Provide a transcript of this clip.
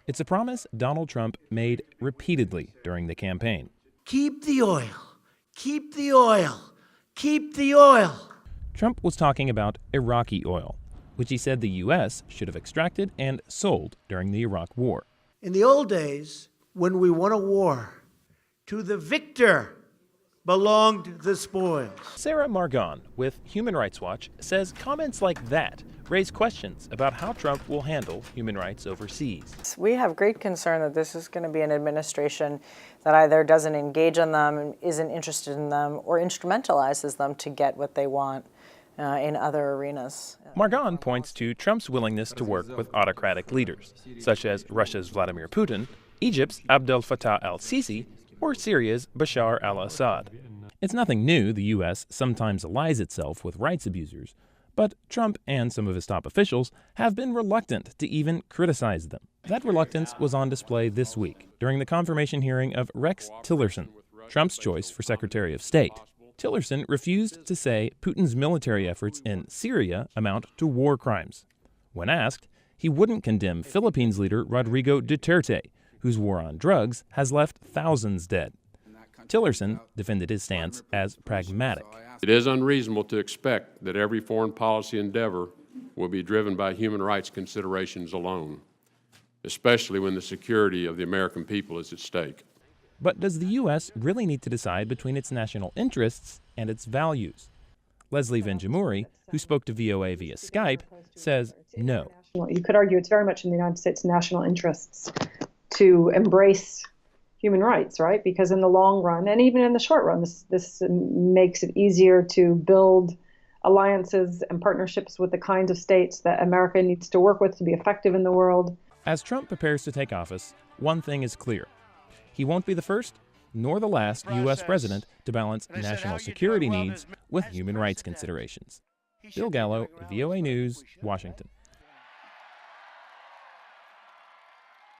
It's a promise Donald Trump made repeatedly during the campaign. Keep the oil, keep the oil, keep the oil. Trump was talking about Iraqi oil, which he said the U.S. should have extracted and sold during the Iraq War. In the old days, when we won a war, to the victor belonged the spoils. Sarah Margon with Human Rights Watch says comments like that raise questions about how Trump will handle human rights overseas. We have great concern that this is going to be an administration that either doesn't engage in them and isn't interested in them or instrumentalizes them to get what they want in other arenas. Margon points to Trump's willingness to work with autocratic leaders, such as Russia's Vladimir Putin, Egypt's Abdel Fattah al-Sisi, or Syria's Bashar al-Assad. It's nothing new the U.S. sometimes allies itself with rights abusers, but Trump and some of his top officials have been reluctant to even criticize them. That reluctance was on display this week during the confirmation hearing of Rex Tillerson, Trump's choice for Secretary of State. Tillerson refused to say Putin's military efforts in Syria amount to war crimes. When asked, he wouldn't condemn Philippines leader Rodrigo Duterte, whose war on drugs has left thousands dead. Tillerson defended his stance as pragmatic. It is unreasonable to expect that every foreign policy endeavor will be driven by human rights considerations alone, especially when the security of the American people is at stake. But does the U.S. really need to decide between its national interests and its values? Leslie Venjamuri, who spoke to VOA via Skype, says no. You could argue it's very much in the United States' national interests to embrace human rights, right? Because in the long run, and even in the short run, this makes it easier to build alliances and partnerships with the kinds of states that America needs to work with to be effective in the world. As Trump prepares to take office, one thing is clear. He won't be the first nor the last U.S. president to balance national security needs with human rights considerations. Bill Gallo, VOA News, Washington.